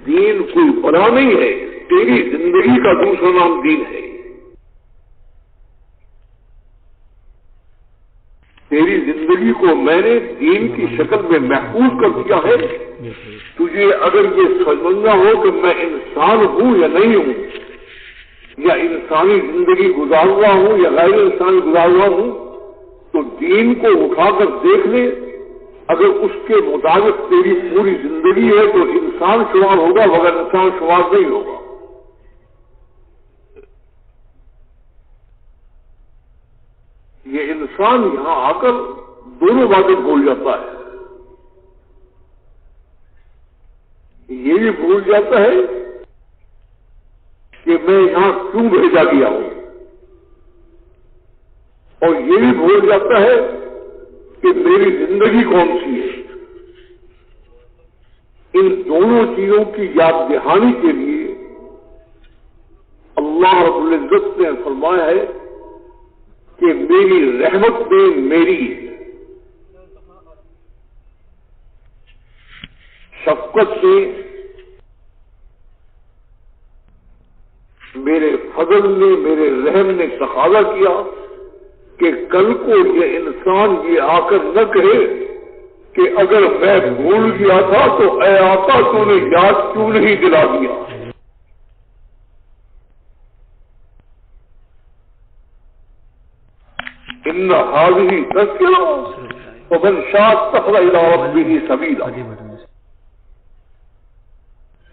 دین کوئی بنا نہیں ہے، تیری زندگی کا دوسرا نام دین ہے۔ تیری زندگی کو میں نے دین کی شکل میں محفوظ کر دیا ہے۔ تجھے اگر یہ سمجھنا ہو کہ میں انسان ہوں یا نہیں ہوں، یا انسانی زندگی گزار ہوا ہوں یا غیر انسانی گزار ہوا ہوں، تو دین کو اٹھا کر دیکھ لے، اگر اس کے مطابق تیری پوری زندگی ہے تو انسان شمار ہوگا، مگر انسان شمار نہیں ہوگا۔ یہ انسان یہاں آ کر دونوں باتیں بھول جاتا ہے، یہ بھی بھول جاتا ہے کہ میں یہاں کیوں بھیجا گیا ہوں، اور یہ بھی بھول جاتا ہے کہ میری زندگی کون سی ہے۔ ان دونوں چیزوں کی یاد دہانی کے لیے اللہ رب العزت نے فرمایا ہے کہ میری رحمت میں میری شفقت سے، میرے فضل نے، میرے رحم نے تقاضا کیا کہ کل کو یہ انسان یہ آ کر نہ کہے کہ اگر میں بھول گیا تھا تو اے آقا تو نے یاد کیوں نہیں دلا دیا۔ ان هذه تذکرہ ومن شاء اتخذ الى ربه سبیلا۔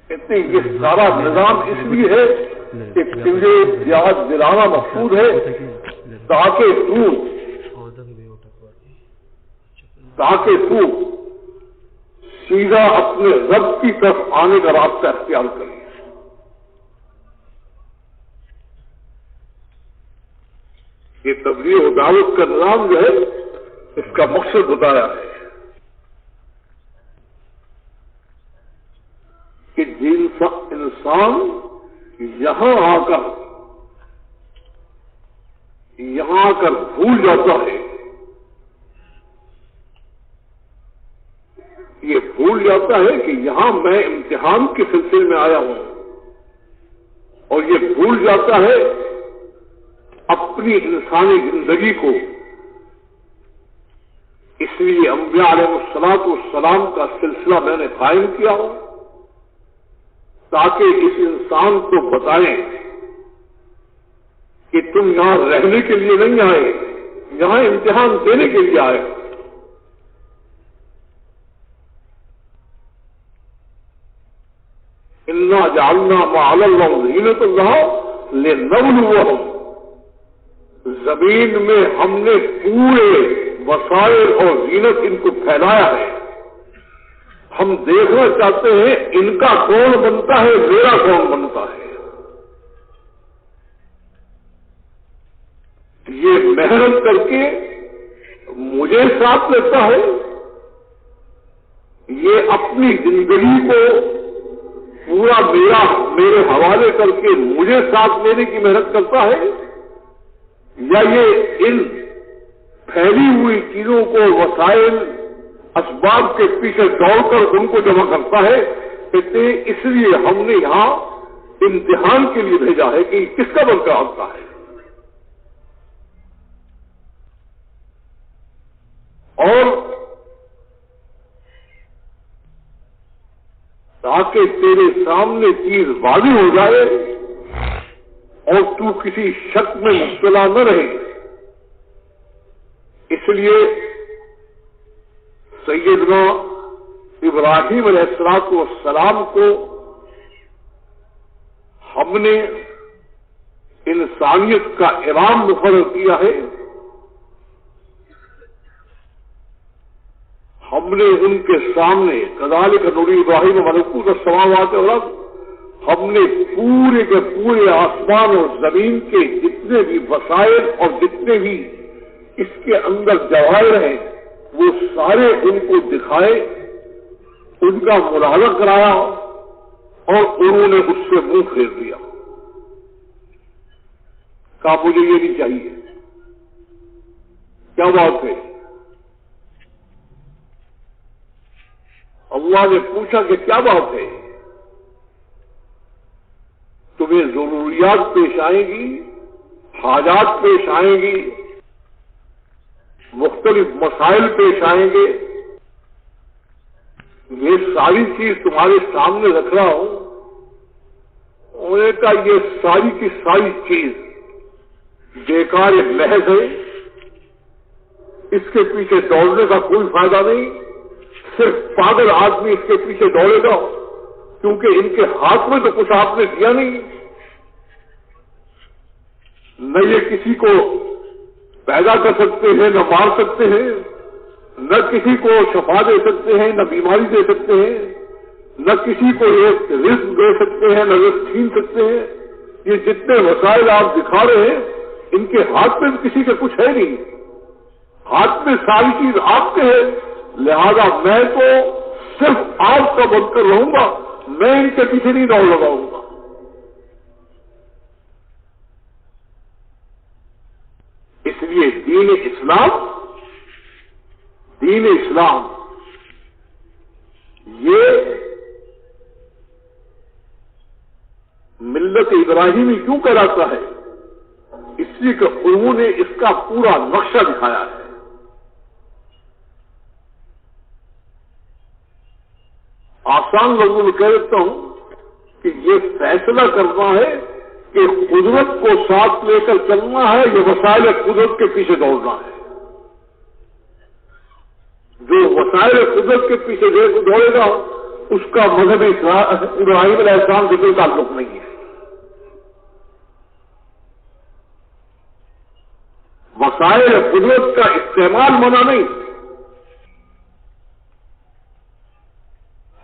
اتنی یہ سارا نظام اس لیے ہے کہ تجھے یاد دلانا مقصود ہے تاکہ تو سیدھا اپنے رب کی طرف آنے کا راستہ اختیار کرے۔ یہ تبلیغ و دعوت کا نظام جو ہے اس کا مقصد بتایا ہے کہ انسان یہاں آ کر بھول جاتا ہے، یہ بھول جاتا ہے کہ یہاں میں امتحان کے سلسلے میں آیا ہوں، اور یہ بھول جاتا ہے اپنی انسانی زندگی کو۔ اس لیے انبیاء علیہ الصلوۃ والسلام کا سلسلہ میں نے قائم کیا ہو تاکہ اس انسان کو بتائیں کہ تم یہاں رہنے کے لیے نہیں آئے، یہاں امتحان دینے کے لیے آئے۔ انا جعلنا ما علی الارض زینۃ اللہ لنبلوہم، زمین میں ہم نے پورے وسائل اور زینت ان کو پھیلایا ہے، ہم دیکھنا چاہتے ہیں ان کا کون بنتا ہے، میرا کون بنتا ہے۔ یہ محنت کر کے مجھے ساتھ لیتا ہے، یہ اپنی زندگی کو پورا میرے حوالے کر کے مجھے ساتھ لینے کی محنت کرتا ہے، یا یہ ان پھیلی ہوئی چیزوں کو، وسائل، اسباب کے پیچھے دوڑ کر ان کو جمع کرتا ہے۔ اس لیے ہم نے یہاں امتحان کے لیے بھیجا ہے کہ کس کا بن کر آتا ہے، اور تاکہ تیرے سامنے چیز واضح ہو جائے اور تو کسی شک میں مبتلا نہ رہے۔ اس لیے سیدنا ابراہیم علیہ السلام کو ہم نے انسانیت کا امام مقرر کیا ہے، ہم نے ان کے سامنے کذالک نری ابراہیم ملکوت السماوات والارض، ہم نے پورے کے پورے آسمان اور زمین کے جتنے بھی وسائل اور جتنے بھی اس کے اندر جواہر ہیں وہ سارے ان کو دکھائے، ان کا ملاحظہ کرایا، اور انہوں نے اس سے منہ پھیر دیا، کہا مجھے یہ نہیں چاہیے۔ کیا بات ہے؟ اللہ نے پوچھا کہ کیا بات ہے؟ تمہیں ضروریات پیش آئیں گی، حاجات پیش آئیں گی، مختلف مسائل پیش آئیں گے. یہ ساری چیز تمہارے سامنے رکھ رہا ہوں. انہوں نے کہا یہ ساری کی ساری چیز بیکار محض ہے، اس کے پیچھے دوڑنے کا کوئی فائدہ نہیں. صرف پاگل آدمی اس کے پیچھے دوڑے گا، کیونکہ ان کے ہاتھ میں تو کچھ آپ نے دیا نہیں. نہ یہ کسی کو پیدا کر سکتے ہیں، نہ مار سکتے ہیں، نہ کسی کو شفا دے سکتے ہیں، نہ بیماری دے سکتے ہیں، نہ کسی کو ایک رزق دے سکتے ہیں، نہ رزق چھین سکتے ہیں. یہ جتنے وسائل آپ دکھا رہے ہیں ان کے ہاتھ میں کسی کے کچھ ہے نہیں. ہاتھ میں ساری چیز آپ کے ہے. لہذا میں تو صرف آپ کا بن کر رہوں گا، میں ان کے پیچھے نہیں دوڑ لگاؤں گا. اس لیے دین اسلام یہ ملت ابراہیمی کیوں کہلاتا ہے؟ اس لیے کہ انہوں نے اس کا پورا نقشہ دکھایا ہے. آسان لوگوں میں کہہ دیتا ہوں کہ یہ فیصلہ کرنا ہے کہ قدرت کو ساتھ لے کر چلنا ہے یا وسائل قدرت کے پیچھے دوڑنا ہے. جو وسائل قدرت کے پیچھے دوڑے گا اس کا مذہب ابراہیم علیہ السلام سے کوئی تعلق نہیں ہے. وسائل قدرت کا استعمال منع نہیں،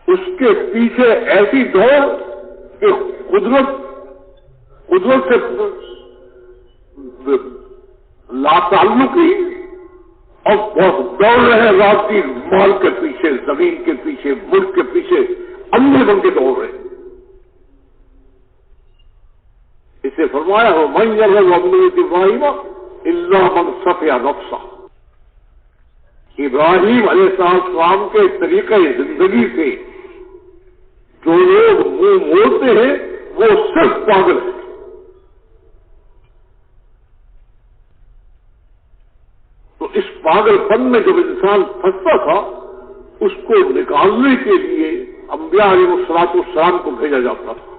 اس کے پیچھے ایسی دوڑ کہ قدرت سے لاتعلقی اور بہت دوڑ رہے ہیں رات کی مال کے پیچھے، زمین کے پیچھے، ملک کے پیچھے اندھے بن کے دوڑ رہے ہیں. اسے فرمایا ہو من یرغب عن ملۃ ابراہیم الا من صفی نفسہ. ابراہیم علیہ السلام کے طریقہ زندگی سے جو لوگ منہ موڑتے ہیں وہ صرف پاگل ہیں. تو اس پاگل پن میں جب انسان پھنستا تھا اس کو نکالنے کے لیے انبیاء علیہ السلام کو بھیجا جاتا تھا.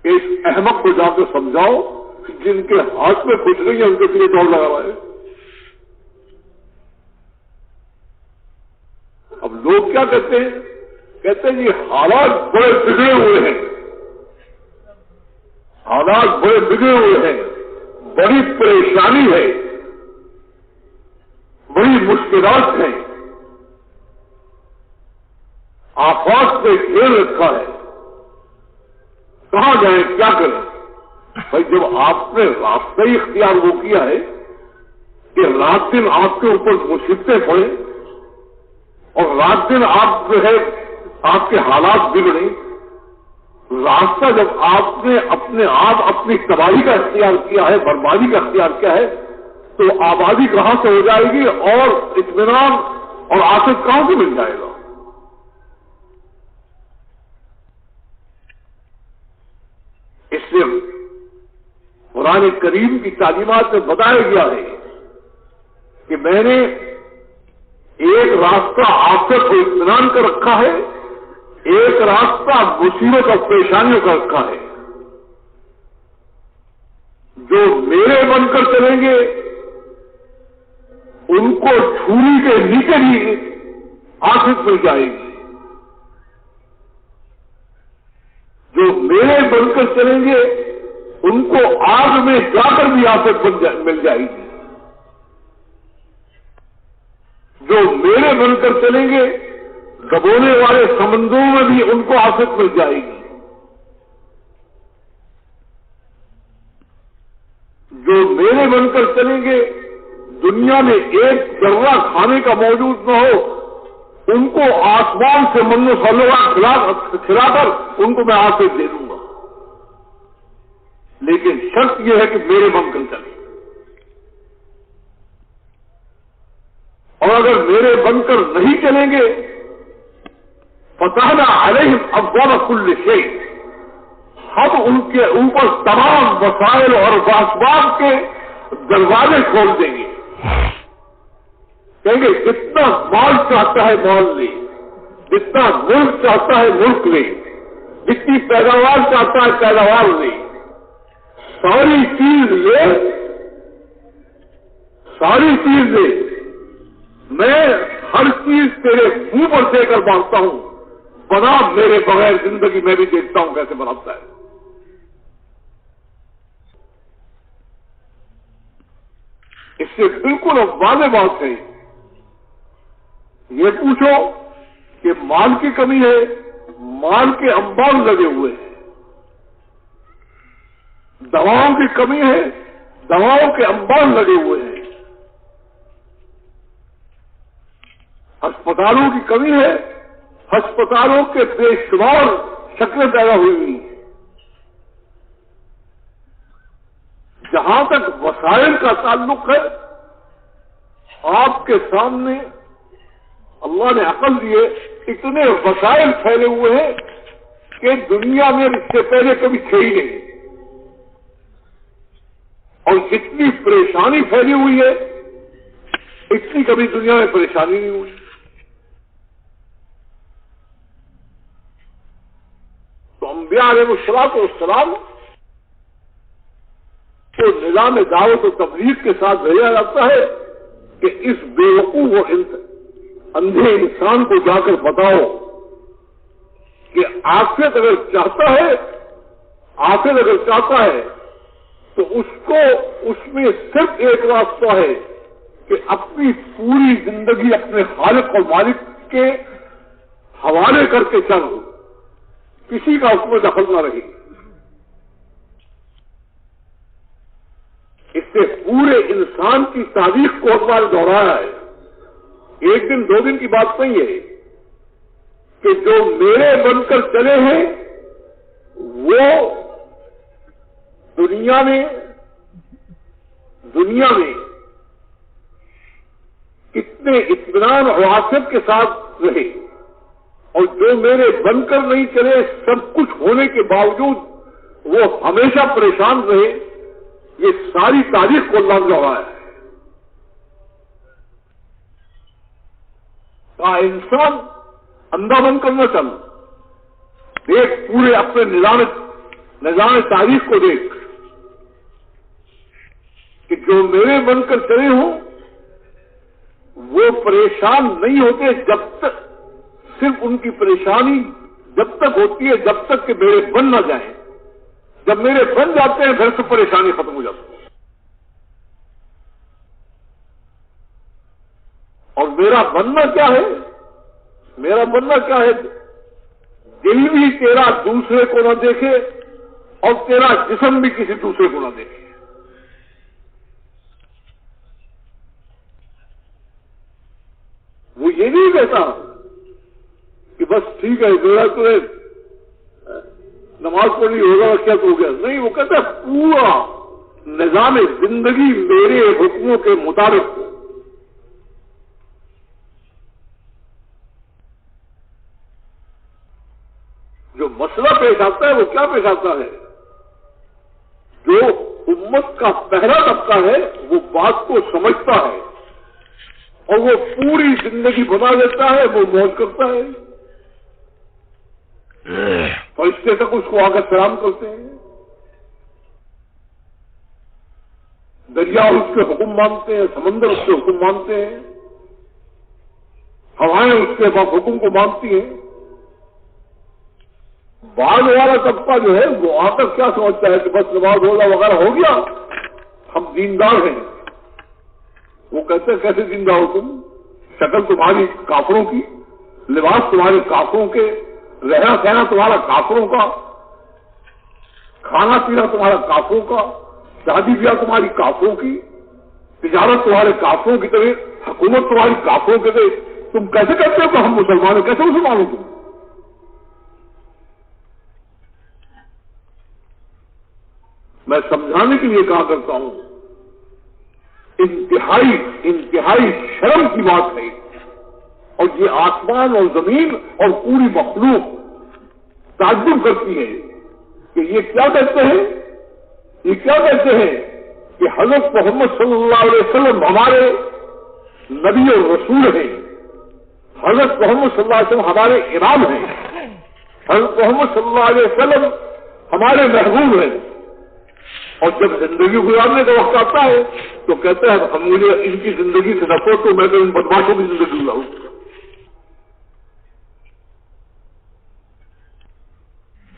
اس احمق کو جا کر سمجھاؤ کہ جن کے ہاتھ میں کچھ نہیں ہے ان کے لیے دوڑ لگا رہا ہے. اب لوگ کیا کہتے ہیں؟ کہتے ہیں یہ حالات بڑے بگڑے ہوئے ہیں، حالات بڑے بگڑے ہوئے ہیں، بڑی پریشانی ہے، بڑی مشکلات ہیں، آفات سے گھیر رکھا ہے، کہاں جائیں کیا کریں؟ بھائی جب آپ نے راستہ ہی اختیار وہ کیا ہے کہ رات دن آپ کے اوپر مصیبتیں پڑیں اور رات دن آپ جو ہے آپ کے حالات بگڑیں، راستہ جب آپ نے اپنے آپ اپنی تباہی کا اختیار کیا ہے، بربادی کا اختیار کیا ہے، تو آبادی کہاں سے ہو جائے گی اور اطمینان اور آفت کہاں سے مل جائے گا؟ اس لیے قرآن کریم کی تعلیمات میں بتایا گیا ہے کہ میں نے ایک راستہ آفت کو اطمینان کا رکھا ہے، ایک راستہ مصیبت اور پریشانیوں کا رکھا ہے. جو میرے بن کر چلیں گے ان کو چھری کے نیچے ہی آفت مل جائے گی، جو میرے بن کر چلیں گے ان کو آگ میں جا کر بھی آفت مل جائے گی، جو میرے بن کر چلیں گے ڈبونے والے سمندروں میں بھی ان کو آفت مل جائے گی، جو میرے بن کر چلیں گے دنیا میں ایک ذرہ کھانے کا موجود نہ ہو ان کو آسمان سے من و سلوا کھلا کر ان کو میں آفت دے دوں گا. لیکن شرط یہ ہے کہ میرے بن کر چلیں، اور اگر میرے بن کر نہیں چلیں گے فتحنا علیہم ابواب کل شیء، ہم ان کے اوپر تمام وسائل اور اسباب کے دروازے کھول دیں گے. کہیں گے جتنا مال چاہتا ہے مال لے، جتنا ملک چاہتا ہے ملک لے، جتنی پیداوار چاہتا ہے پیداوار لے، ساری چیز لے، ساری چیز لے، میں ہر چیز تیرے منہ پر دے کر مانگتا ہوں، بنا میرے بغیر زندگی میں بھی دیکھتا ہوں کیسے بناتا ہے. اس سے بالکل واضح بات ہے. یہ پوچھو کہ مال کی کمی ہے، مال کے انبار لگے ہوئے ہیں. دواؤں کی کمی ہے، دواؤں کے انبار لگے ہوئے ہیں. ہسپتالوں کی کمی ہے، ہسپتالوں کے بے شمار شکلیں پیدا ہوئی ہیں. جہاں تک وسائل کا تعلق ہے، آپ کے سامنے اللہ نے عقل دیے اتنے وسائل پھیلے ہوئے ہیں کہ دنیا میں اس سے پہلے کبھی تھے ہی نہیں. اور جتنی پریشانی پھیلی ہوئی ہے اتنی کبھی دنیا میں پریشانی نہیں ہوئی. تو انبیاء علیہ الصلوۃ والسلام کو نظام دعوت و تبلیغ کے ساتھ بھیجا جاتا ہے کہ اس بیوقوف و اندھے انسان کو جا کر بتاؤ کہ آخرت اگر چاہتا ہے، آخرت اگر چاہتا ہے تو اس کو اس میں صرف ایک راستہ ہے کہ اپنی پوری زندگی اپنے خالق اور مالک کے حوالے کر کے چل، کسی کا اس میں دخل نہ رہے. اس سے پورے انسان کی تاریخ کو اخبار دوہرایا ہے. ایک دن دو دن کی بات نہیں ہے کہ جو میرے بن کر چلے ہیں وہ دنیا میں کتنے اطمینان اور آصف کے ساتھ رہے، اور جو میرے بن کر نہیں چلے سب کچھ ہونے کے باوجود وہ ہمیشہ پریشان رہے. یہ ساری تاریخ کو اللہ نے دوہرایا ہے. انسان اندھا بن کر نہ چل، دیکھ پورے اپنے نظام تاریخ کو دیکھ کہ جو میرے بن کر چلے ہوں وہ پریشان نہیں ہوتے جب تک، صرف ان کی پریشانی جب تک ہوتی ہے جب تک کہ میرے بن نہ جائیں. جب میرے بن جاتے ہیں پھر سے پریشانی ختم ہو جاتی ہے. اور میرا بننا کیا ہے؟ میرا بننا کیا ہے؟ دل بھی تیرا دوسرے کو نہ دیکھے اور تیرا جسم بھی کسی دوسرے کو نہ دیکھے. وہ یہ نہیں کہتا کہ بس ٹھیک ہے میرا تو نماز پڑھنی ہوگا کیا تو ہو گیا. نہیں، وہ کہتا ہے پورا نظام زندگی میرے حکموں کے مطابق ہو. جو مسئلہ پیش آتا ہے وہ کیا پیش آتا ہے؟ جو امت کا پہلا طبقہ ہے وہ بات کو سمجھتا ہے اور وہ پوری زندگی بنا دیتا ہے، وہ موج کرتا ہے. فرشتے تک اس کو آ کر سلام کرتے ہیں، دریا اس کے حکم مانتے ہیں، سمندر اس کے حکم مانتے ہیں، ہوائیں اس کے حکم کو مانتی ہیں. بعد والا طبقہ جو ہے وہ آ کر کیا سمجھتا ہے کہ بس نماز روزہ وغیرہ ہو گیا، ہم دیندار ہیں. وہ کہتے ہیں کیسے دیندار ہو تم؟ شکل تمہاری کافروں کی، لباس تمہارے کافروں کے، رہنا سہنا تمہارا کافروں کا، کھانا پینا تمہارا کافروں کا، شادی بیاہ تمہاری کافروں کی، تجارت تمہارے کافروں کی طرح، حکومت تمہاری کافروں کی طرح. تم کیسے کہتے ہو کہ ہم مسلمان ہیں؟ کیسے مسلمان ہو تم؟ میں سمجھانے کے لیے کہا کرتا ہوں انتہائی شرم کی بات ہے اور یہ آسمان اور زمین اور پوری مخلوق تعجب کرتی ہے کہ یہ کیا کہتے ہیں، یہ کیا کہتے ہیں کہ حضرت محمد صلی اللہ علیہ وسلم ہمارے نبی اور رسول ہیں، حضرت محمد صلی اللہ علیہ وسلم ہمارے امام ہیں، حضرت محمد صلی اللہ علیہ وسلم ہمارے محبوب ہیں، اور جب زندگی گزارنے کا وقت آتا ہے تو کہتے ہیں ہم مجھے ان کی زندگی سے نفرت تو میں تو ان بدماشوں کی زندگی گزاروں۔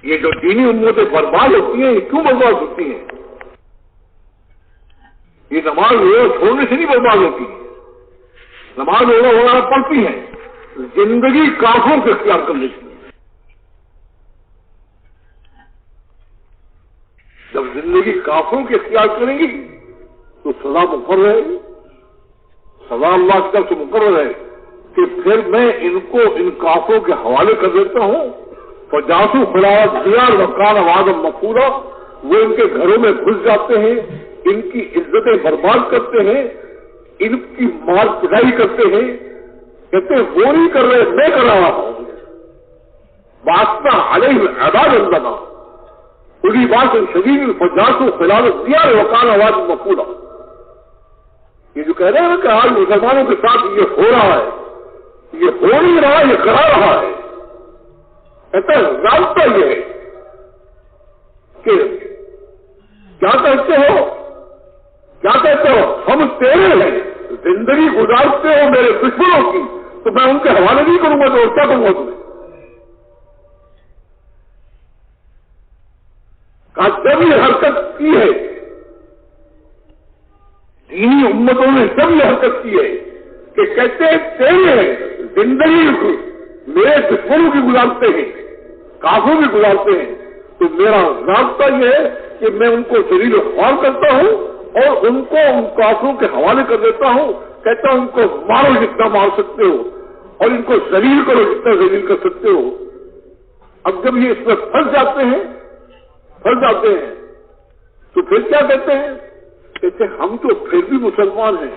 یہ جو دینی امتیں برباد ہوتی ہیں، یہ کیوں برباد ہوتی ہیں؟ یہ نماز روزہ چھوڑنے سے نہیں برباد ہوتی، نماز روزہ وغیرہ پڑھتی ہیں، زندگی کافروں کے اختیار کر لیتی ہے۔ جب زندگی کافروں کے اختیار کریں گی تو سزا مقرر ہے، سزا اللہ کی طرف سے مقرر ہے کہ پھر میں ان کو ان کافروں کے حوالے کر دیتا ہوں، فجاسو خلاف دیار وقان آواز مقبولہ، وہ ان کے گھروں میں گھس جاتے ہیں، ان کی عزتیں برباد کرتے ہیں، ان کی مال پٹائی کرتے ہیں، کہتے ہیں وہ نہیں کر رہے میں کر رہا ہوں، واسطہ علیہ عباد اللہ پوری بات شدید الفجاسو خلاف دیار وقان آواز مقبولہ۔ یہ جو کہہ رہے ہیں کہ آج مسلمانوں کے ساتھ یہ ہو رہا ہے، یہ ہو نہیں رہا، یہ کرا رہا ہے، کہتا ہے ضابطہ یہ ہے کہ کیا کہتے ہو، کیا کہتے ہو ہم تیرے ہیں، زندگی گزارتے ہو میرے دشمنوں کی تو میں ان کے حوالے نہیں کروں گا تو اور کیا کروں گا تمہیں؟ جب یہ حرکت کی ہے دینی امتوں نے، جب یہ حرکت کی ہے کہ کہتے ہیں تیرے ہیں، زندگی میرے دشمنوں کی گزارتے ہیں، کافروں کی گزارتے ہیں، تو میرا ضابطہ یہ ہے کہ میں ان کو ذلیل و خوار کرتا ہوں اور ان کو ان کافروں کے حوالے کر دیتا ہوں، کہتا ہوں ان کو مارو جتنا مار سکتے ہو اور ان کو ذلیل کرو جتنا ذلیل کر سکتے ہو۔ اب جب یہ اس میں پھنس جاتے ہیں تو پھر کیا کہتے ہیں؟ کہتے ہیں ہم تو پھر بھی مسلمان ہیں۔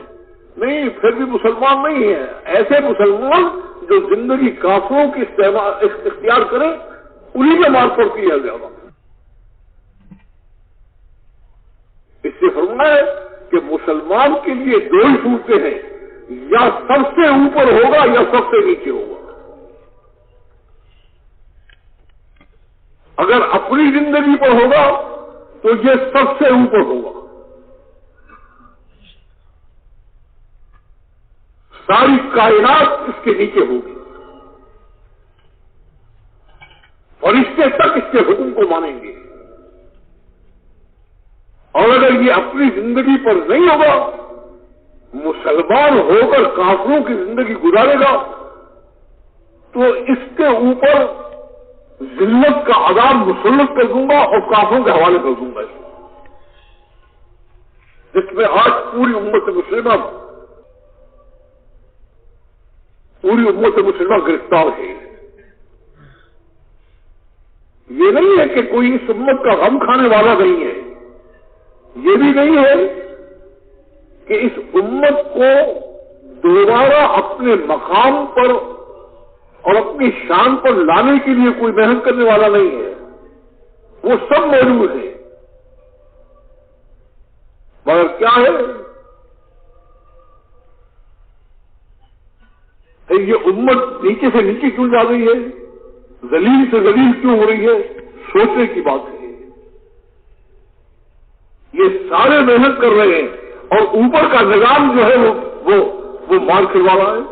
نہیں، پھر بھی مسلمان نہیں ہیں، ایسے مسلمان جو زندگی کافروں کی اختیار کریں انہی میں مار پڑتی ہے زیادہ۔ اس سے فرمایا ہے کہ مسلمان کے لیے دو ہی صورتیں ہیں، یا سب سے اوپر ہوگا یا سب سے نیچے ہوگا۔ اگر اپنی زندگی پر ہوگا تو یہ سب سے اوپر ہوگا، ساری کائنات اس کے نیچے ہوگی، فرشتے تک اس کے حکم کو مانیں گے۔ اور اگر یہ اپنی زندگی پر نہیں ہوگا، مسلمان ہو کر کافروں کی زندگی گزارے گا، تو اس کے اوپر ذلت کا عذاب مسلط کر دوں گا اور کافروں کے حوالے کر دوں گا، جس میں آج پوری امت مسلمہ گرفتار ہے۔ یہ نہیں ہے کہ کوئی اس امت کا غم کھانے والا نہیں ہے، یہ بھی نہیں ہے کہ اس امت کو دوبارہ اپنے مقام پر اور اپنی شان پر لانے کے لیے کوئی محنت کرنے والا نہیں ہے، وہ سب موجود ہے، مگر کیا ہے یہ امت نیچے سے نیچے کیوں جا رہی ہے، ذلیل سے ذلیل کیوں ہو رہی ہے، سوچنے کی بات ہے۔ یہ سارے محنت کر رہے ہیں اور اوپر کا نظام جو ہے وہ مار کھلوا رہا ہے۔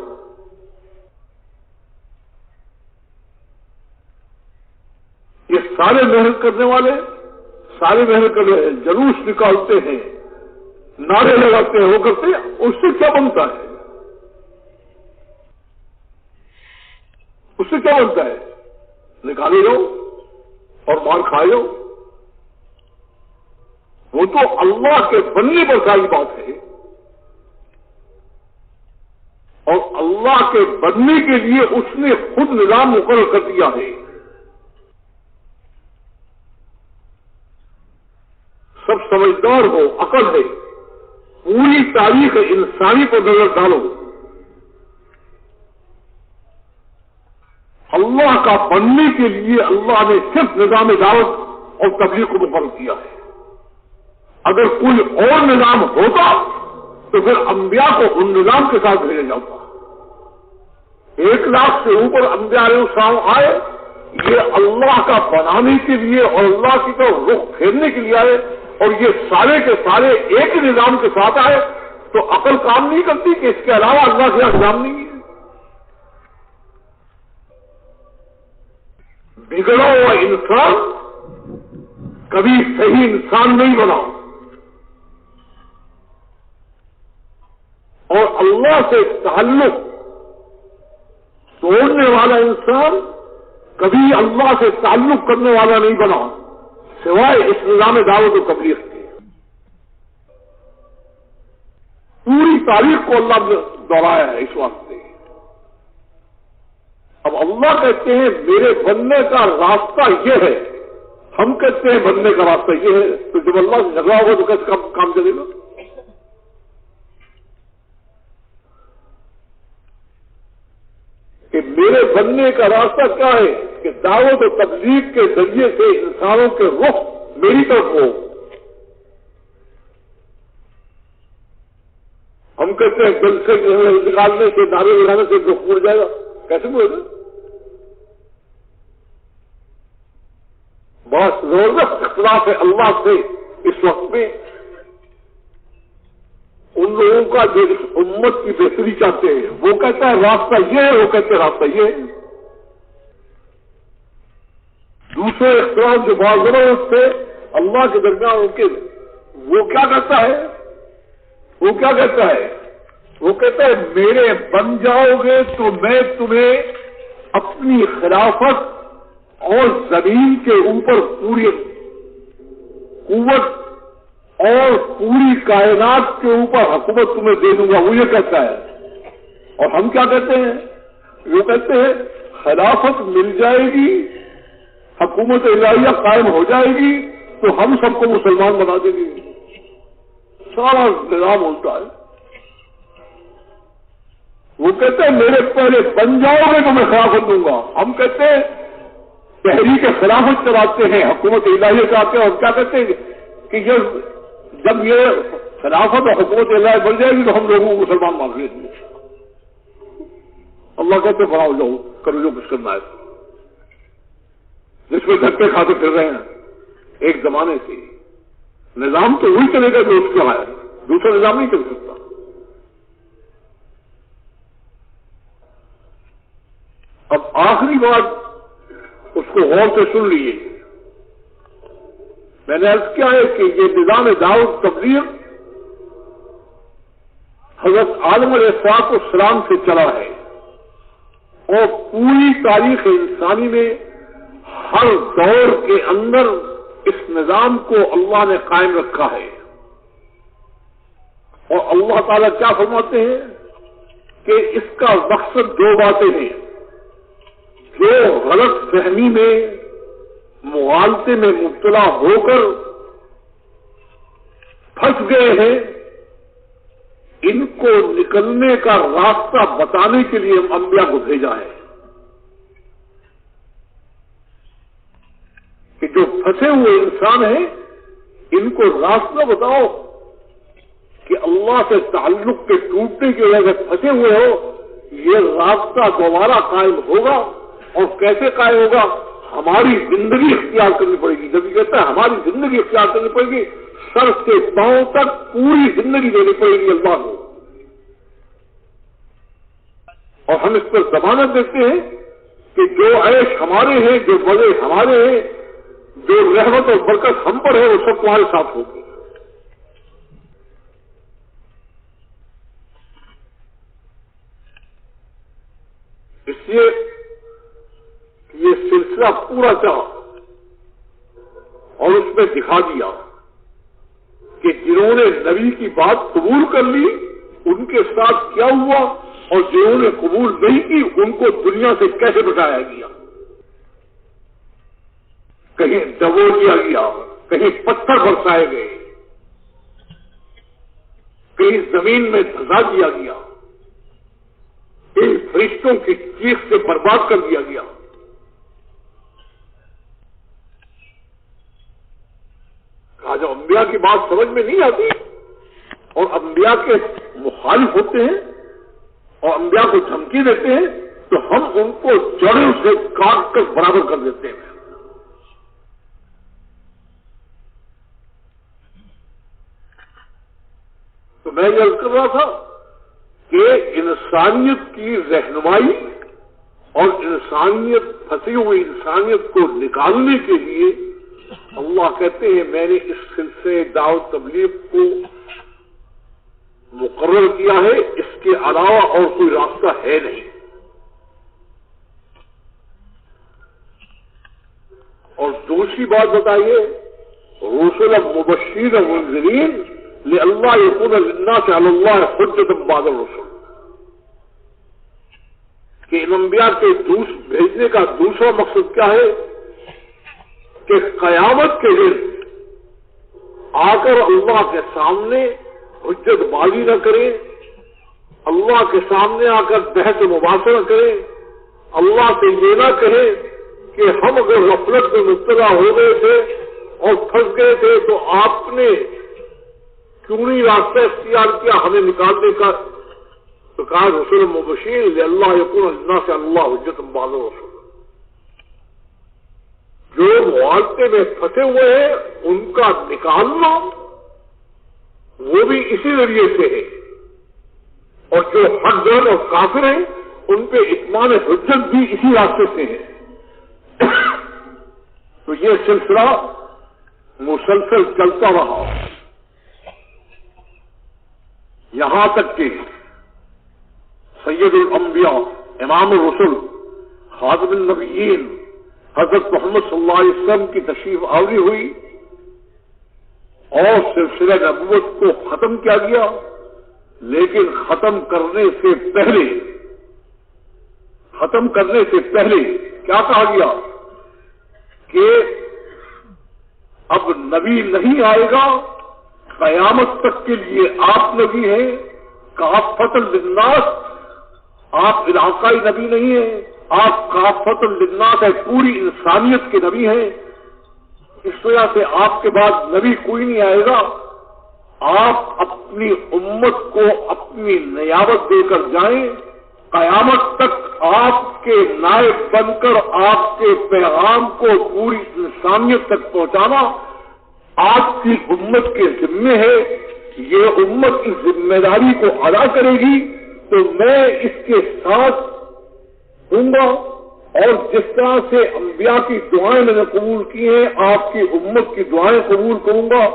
یہ سارے محنت کرنے والے جلوس نکالتے ہیں، نعرے لگاتے ہیں، وہ کرتے ہیں، اس سے کیا بنتا ہے؟ اس سے کیا بنتا ہے؟ نکالے لو اور مار کھائے لو، وہ تو اللہ کے بننے پر ساری بات ہے، اور اللہ کے بننے کے لیے اس نے خود نظام مقرر کر دیا ہے۔ سب سمجھدار ہو، عقل ہے، پوری تاریخ انسانی پر نظر ڈالو، اللہ کا بننے کے لیے اللہ نے صرف نظام دعوت اور تبلیغ کو مقرر کیا ہے. اگر کوئی اور نظام ہوتا تو پھر انبیاء کو ان نظام کے ساتھ بھیجا جاتا. 1,00,000 سے اوپر انبیاء علیہ السلام آئے، یہ اللہ کا بنانے کے لیے اور اللہ کی طرف رخ پھیرنے کے لیے آئے، اور یہ سارے کے سارے ایک ہی نظام کے ساتھ آئے، تو عقل کام نہیں کرتی کہ اس کے علاوہ اللہ کا نظام نہیں ہے. بگڑا ہوا انسان کبھی صحیح انسان نہیں بنا، اور اللہ سے تعلق توڑنے والا انسان کبھی اللہ سے تعلق کرنے والا نہیں بنا، سوائے اس نظام دعوت و تبلیغ کے. پوری تاریخ کو اللہ نے دوہرایا ہے اس واسطے. اب اللہ کہتے ہیں میرے بننے کا راستہ یہ ہے، ہم کہتے ہیں بننے کا راستہ یہ ہے، تو جب اللہ سے جھگڑا ہوگا تو کیسے کام چلے گا؟ کہ میرے بننے کا راستہ کیا ہے کہ دعوت و تبلیغ کے ذریعے سے انسانوں کے رخ میری طرف ہو. ہم کہتے ہیں دل سے نکالنے سے، دعوے لگانے سے رخ مڑ جائے گا، کیسے مڑے گا؟ بہت زبردست اختلاف ہے اللہ سے اس وقت میں. ان لوگوں کا جو اس امت کی بہتری چاہتے ہیں وہ کہتا ہے راستہ یہ ہے، وہ کہتے ہیں راستہ یہ ہے. دوسرے اختلاف جو بہت زبردست تھے اللہ کے درمیان ان کے، وہ کیا کہتا ہے؟ وہ کیا کہتا ہے؟ وہ کہتا ہے میرے بن جاؤ گے تو میں تمہیں اپنی خلافت اور زمین کے اوپر پوری قوت اور پوری کائنات کے اوپر حکومت تمہیں دے دوں گا، وہ یہ کہتا ہے. اور ہم کیا کہتے ہیں؟ وہ کہتے ہیں خلافت مل جائے گی، حکومت الہیہ قائم ہو جائے گی تو ہم سب کو مسلمان بنا دیں گے. سارا نظام ہوتا ہے. وہ کہتے ہیں میرے پہلے بن جاؤ گے تو میں خلافت دوں گا. ہم کہتے ہیں تحریک خلافت چلاتے ہیں، حکومت الہیہ چاہتے ہیں، اور کیا کہتے ہیں کہ جب یہ خلافت اور حکومت الہیہ بن جائے گی تو ہم لوگوں کو مسلمان مان لیں گے. اللہ کہتے بناؤ جاؤ، کرو جو کچھ کرنا ہے. جس میں دھکے کھاتے پھر رہے ہیں ایک زمانے سے. نظام تو وہی چلے گا جو اس کا ہے، دوسرا نظام نہیں چل سکتا. اب آخری بات اس کو غور سے سن لیجیے. میں نے عرض کیا ہے کہ یہ نظام دعوت تبلیغ حضرت آدم علیہ السلام سے چلا ہے، اور پوری تاریخ انسانی میں ہر دور کے اندر اس نظام کو اللہ نے قائم رکھا ہے. اور اللہ تعالیٰ کیا فرماتے ہیں کہ اس کا مقصد دو باتیں ہیں. جو غلط فہمی میں، مغالطے میں مبتلا ہو کر پھنس گئے ہیں، ان کو نکلنے کا راستہ بتانے کے لیے انبیاء کو بھیجا ہے کہ جو پھنسے ہوئے انسان ہیں ان کو راستہ بتاؤ کہ اللہ سے تعلق کے ٹوٹنے کی وجہ سے پھنسے ہوئے ہو، یہ راستہ دوبارہ قائم ہوگا. اور کیسے قائم ہوگا؟ ہماری زندگی اختیار کرنی پڑے گی. جب یہ کہتا ہے ہماری زندگی اختیار کرنی پڑے گی، سر سے پاؤں تک پوری زندگی دینی پڑے گی اللہ کو. اور ہم اس پر ضمانت دیتے ہیں کہ جو عیش ہمارے ہیں، جو مزے ہمارے ہیں، جو رحمت اور برکت ہم پر ہے، وہ سب تمہارے ساتھ ہوگی. اس لیے یہ سلسلہ پورا چلا اور اس میں دکھا دیا کہ جنہوں نے نبی کی بات قبول کر لی ان کے ساتھ کیا ہوا، اور جنہوں نے قبول نہیں کی ان کو دنیا سے کیسے بچایا گیا. کہیں ڈبو دیا گیا، کہیں پتھر برسائے گئے، کہیں زمین میں دھسا دیا گیا، کہیں فرشتوں کی چیخ سے برباد کر دیا گیا. جب انبیاء کی بات سمجھ میں نہیں آتی اور انبیاء کے مخالف ہوتے ہیں اور انبیاء کو دھمکی دیتے ہیں تو ہم ان کو جڑوں سے کاٹ کر برابر کر دیتے ہیں. تو میں یہ عرض کر رہا تھا کہ انسانیت کی رہنمائی اور انسانیت پھنسی ہوئی انسانیت کو نکالنے کے لیے اللہ کہتے ہیں میں نے اس سلسلے دعوت تبلیغ کو مقرر کیا ہے، اس کے علاوہ اور کوئی راستہ ہے نہیں. اور دوسری بات بتائیے رسلا مبشرین و منذرین لئلا یکون للناس علی اللہ حجۃ بعد الرسل، کہ ان انبیاء کے بھیجنے کا دوسرا مقصد کیا ہے کہ قیامت کے دن آ کر اللہ کے سامنے حجت بازی نہ کریں، اللہ کے سامنے آ کر بحث مباحثہ کریں، اللہ سے یہ نہ کہیں کہ ہم اگر غفلت میں مبتلا ہو گئے تھے اور پھنس گئے تھے تو آپ نے کیوں نہیں راستہ اختیار کیا ہمیں نکالنے کا. تو کہا رسول مبشرین لئلا یکون للناس علی اللہ حجۃ بعد الرسل. جو معالطے میں پھنسے ہوئے ہیں ان کا نکالنا وہ بھی اسی ذریعے سے ہے، اور جو حق جان اور کافر ہیں ان پہ اطمینان حجت بھی اسی راستے سے ہے. تو یہ سلسلہ مسلسل چلتا رہا یہاں تک کہ سید الانبیاء امام الرسل خاتم النبیین حضرت محمد صلی اللہ علیہ وسلم کی تشریف آوری ہوئی اور سلسلہ نبوت کو ختم کیا گیا. لیکن ختم کرنے سے پہلے کیا کہا گیا کہ اب نبی نہیں آئے گا، قیامت تک کے لیے آپ نبی ہیں، کافۃ للناس. آپ علاقائی نبی نہیں ہیں، آپ کافۃ للناس ہے، پوری انسانیت کے نبی ہیں. اس وجہ سے آپ کے بعد نبی کوئی نہیں آئے گا. آپ اپنی امت کو اپنی نیابت دے کر جائیں، قیامت تک آپ کے نائب بن کر آپ کے پیغام کو پوری انسانیت تک پہنچانا آپ کی امت کے ذمے ہے. یہ امت اس ذمہ داری کو ادا کرے گی تو میں اس کے ساتھ ہوں گا، اور جس طرح سے انبیاء کی دعائیں میں نے قبول کی ہیں آپ کی امت کی دعائیں قبول کروں گا.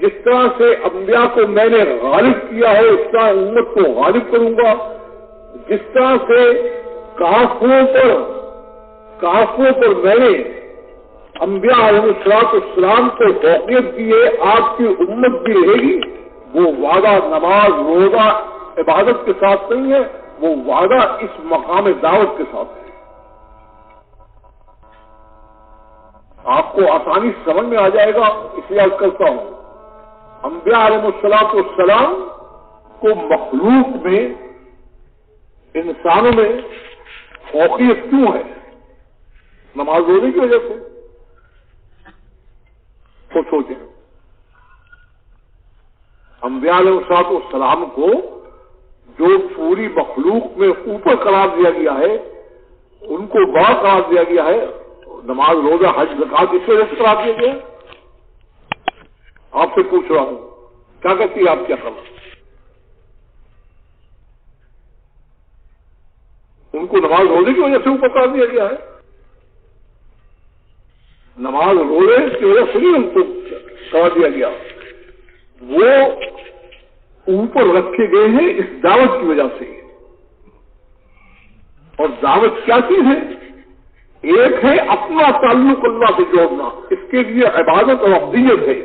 جس طرح سے انبیاء کو میں نے غالب کیا ہے اس طرح امت کو غالب کروں گا. جس طرح سے کافروں پر میں نے انبیاء علیہ السلام کو فوقیت دی ہے، آپ کی امت بھی رہے گی. وہ وعدہ نماز روزہ عبادت کے ساتھ نہیں ہے، وہ وعدہ اس مقام دعوت کے ساتھ ہے. آپ کو آسانی سے سمجھ میں آ جائے گا، اس لیے عرض کرتا ہوں انبیاء علیہ السلام کو مخلوق میں انسانوں میں فوقیت کیوں ہے؟ نماز روزے کی وجہ سے. تو سوچیں انبیاء علیہ السلام کو جو پوری مخلوق میں اوپر قرار دیا گیا ہے، ان کو بڑا قرار دیا گیا ہے. نماز روزہ حج زکات اس وجہ سے قرار دیا گیا. آپ سے پوچھ رہا ہوں کیا کہتی ہے آپ کیا کرنا؟ ان کو نماز روزے کی وجہ سے اوپر قرار دیا گیا ہے. نماز روزے کی وجہ سے نہیں ان کو قرار دیا گیا، وہ اوپر رکھے گئے ہیں اس دعوت کی وجہ سے. اور دعوت کیا چیز ہے؟ ایک ہے اپنا تعلق اللہ سے جوڑنا، اس کے لیے عبادت اور عبودیت ہے،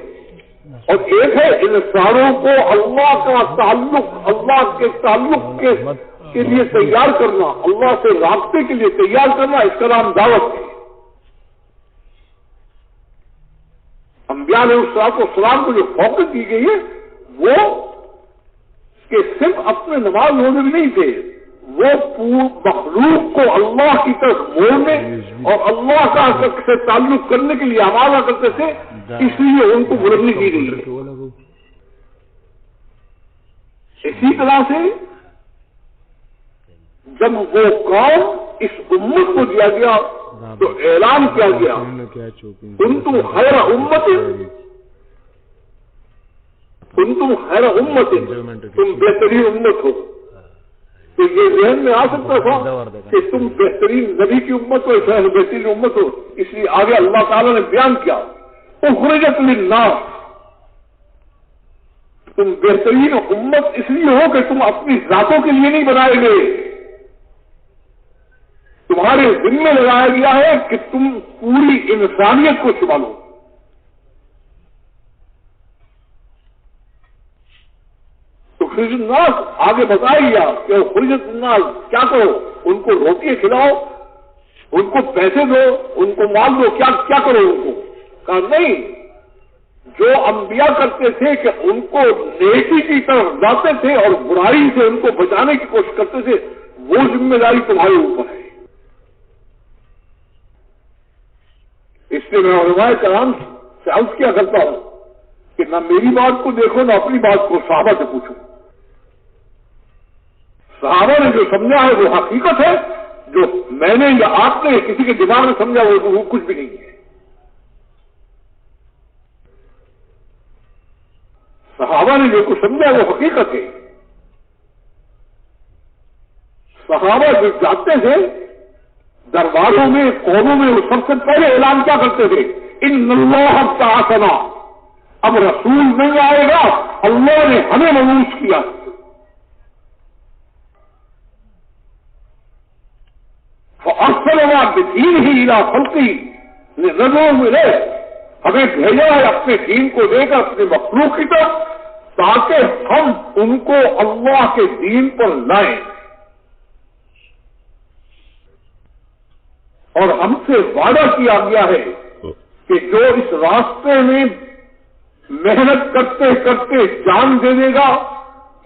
اور ایک ہے انسانوں کو اللہ کا تعلق، اللہ کے تعلق کے لیے تیار کرنا، اللہ سے رابطے کے لیے تیار کرنا، اس کا نام دعوت ہے. انبیاء علیہ السلام کو جو فوقیت دی گئی ہے وہ کہ صرف اپنے نماز روزے بھی نہیں تھے، وہ مخلوق کو اللہ کی طرف موڑنے اور اللہ کا سے تعلق کرنے کے لیے حوالہ کرتے تھے، اس لیے ان کو بلندی کی گئی ہے۔ اسی طرح سے جب وہ کام اس امت کو دیا گیا تو اعلان کیا گیا، کنتم خیر امت، کنتم خیر امت، تم بہترین امت ہو۔ تو یہ ذہن میں آ سکتا تھا کہ تم بہترین نبی کی امت ہو، بہترین امت ہو، اس لیے آگے اللہ تعالیٰ نے بیان کیا اخرجت للناس، تم بہترین امت اس لیے ہو کہ تم اپنی ذاتوں کے لیے نہیں بنائے گئے، تمہارے ذمہ لگایا گیا ہے کہ تم پوری انسانیت کو سنبھالو۔ تو خرج الناس آگے بتایا گیا کہ خرجت الناس کیا کرو، ان کو روٹی کھلاؤ، ان کو پیسے دو، ان کو مال دو، کیا کیا کرو ان کو؟ کہا نہیں، جو انبیاء کرتے تھے کہ ان کو نیکی کی طرف لاتے تھے اور برائی سے ان کو بچانے کی کوشش کرتے تھے، وہ ذمہ داری تمہارے اوپر ہے۔ اس لیے میں علماء کرام سے عرض کیا کرتا ہوں کہ نہ میری بات کو دیکھو نہ اپنی بات کو صحابہ سے پوچھو۔ صحابہ نے جو سمجھا ہے وہ حقیقت ہے، جو میں نے یا آپ نے کسی کے دماغ میں سمجھا وہ کچھ بھی نہیں ہے۔ صحابہ نے جو کچھ سمجھا وہ حقیقت ہے۔ صحابہ جو جاتے تھے درباروں میں، قوموں میں، وہ سب سے پہلے اعلان کیا کرتے تھے؟ ان اللہ تعالیٰ، اب رسول نہیں آئے گا، اللہ نے ہمیں مبعوث کیا۔ فارسلنا بدینہ الی خلقہ لنذرهم الیہ، ہمیں بھیجا ہے اپنے دین کو دے کر اپنے مخلوق کی طرف تاکہ ہم ان کو اللہ کے دین پر لائیں، اور ہم سے وعدہ کیا گیا ہے کہ جو اس راستے میں محنت کرتے کرتے جان دے دے گا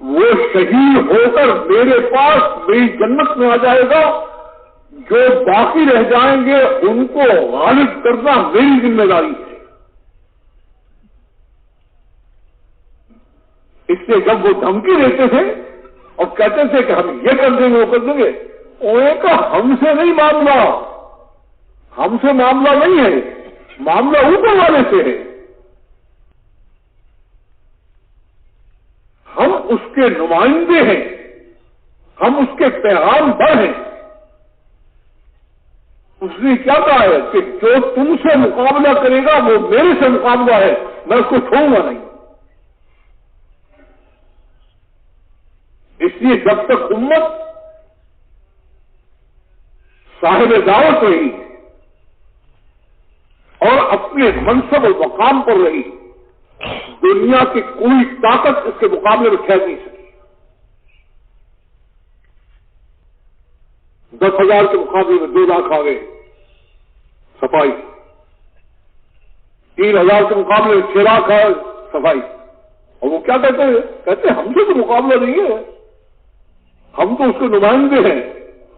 وہ شہید ہو کر میرے پاس میری جنت میں آ جائے گا، جو باقی رہ جائیں گے ان کو غالب کرنا میری ذمہ داری ہے۔ اس لیے جب وہ دھمکی دیتے تھے اور کہتے تھے کہ ہم یہ کر دیں گے وہ کر دیں گے، انہیں کہا ہم سے نہیں معاملہ، ہم سے معاملہ نہیں ہے، معاملہ اوپر والے سے ہے، ہم اس کے نمائندے ہیں، ہم اس کے پیغام بر ہیں۔ اس نے کیا کہا ہے کہ جو تم سے مقابلہ کرے گا وہ میرے سے مقابلہ ہے، میں اس کو چھوڑوں گا نہیں۔ اس لیے جب تک امت صاحب دعوت رہی اور اپنے منصب اور مقام پر رہی، دنیا کی کوئی طاقت اس کے مقابلے میں ٹھہر نہیں سکی۔ 10,000 کے مقابلے میں 2 لاکھ آ گئے، صفائی۔ 3,000 کے مقابلے میں 6 لاکھ آئے، صفائی۔ اور وہ کیا کہتے ہیں؟ کہتے ہیں ہم سے تو مقابلہ نہیں ہے، ہم تو اس کے نمائندے ہیں،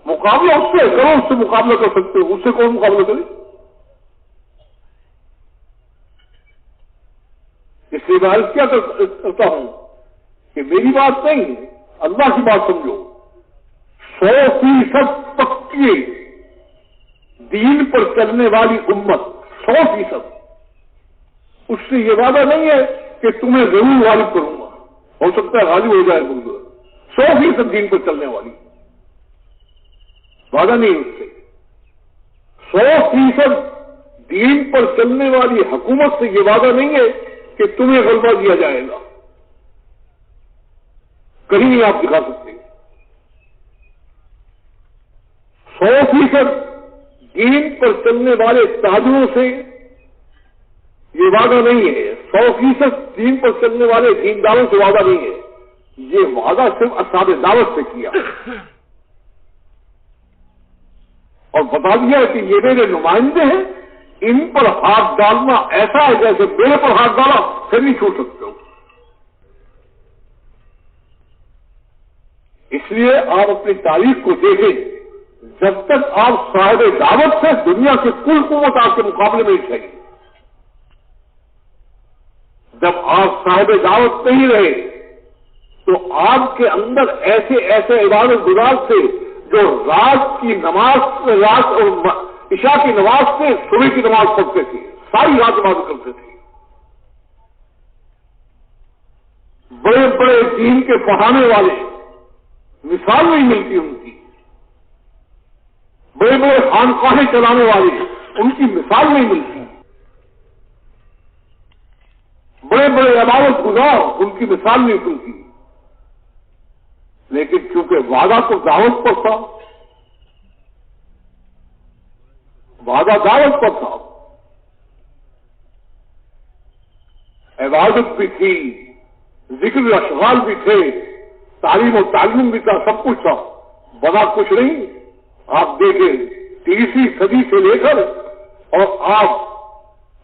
مقابلہ اس سے کرو، اس سے مقابلہ کر سکتے ہو، اس سے کون مقابلہ کرے؟ اس لیے میں عرض کیا کرتا ہوں کہ میری بات نہیں، اللہ کی بات سمجھو۔ 100% پکی دین پر چلنے والی امت، 100%، اس سے یہ وعدہ نہیں ہے کہ تمہیں ضرور غالب کروں گا، ہو سکتا ہے غالب ہو جائے گا، 100% دین پر چلنے والی وعدہ نہیں اس سے۔ 100% دین پر چلنے والی حکومت سے یہ وعدہ نہیں ہے کہ تمہیں غلبہ دیا جائے گا، کہیں نہیں آپ دکھا سکتے۔ 100% دین پر چلنے والے تاجروں سے یہ وعدہ نہیں ہے، 100% دین پر چلنے والے دینداروں سے وعدہ نہیں ہے، یہ وعدہ صرف اصحاب دعوت سے کیا اور بتا دیا کہ یہ میرے نمائندے ہیں، ان پر ہاتھ ڈالنا ایسا ہے جیسے میرے پر ہاتھ ڈالا پھر نہیں چھوڑ سکتے ہو۔ اس اس لیے آپ اپنی تاریخ کو دیکھیں، جب تک آپ صاحب دعوت سے دنیا کی کل قوت آپ کے مقابلے میں نہیں چاہیے. جب آپ صاحب دعوت نہیں رہے تو آپ کے اندر ایسے ایسے عبادت گزار تھے جو رات کی نماز، رات اور عشاء کی نماز سے صبح کی نماز پڑھتے تھے، ساری رات نماز کرتے تھے. بڑے بڑے دین کے پڑھانے والے، مثال نہیں ملتی ان کی. بڑے بڑے خانقاہیں چلانے والے، ان کی مثال نہیں ملتی. بڑے بڑے عبادت گزار، ان کی مثال نہیں ملتی. لیکن چونکہ وعدہ تو دعوت پر تھا، وعدہ دعوت پر تھا، عبادت بھی تھی، ذکر اشغال بھی تھے، تعلیم و تعلیم بھی تھا، سب کچھ تھا، بنا کچھ نہیں. آپ دیکھیں 30ویں صدی سے لے کر اور آپ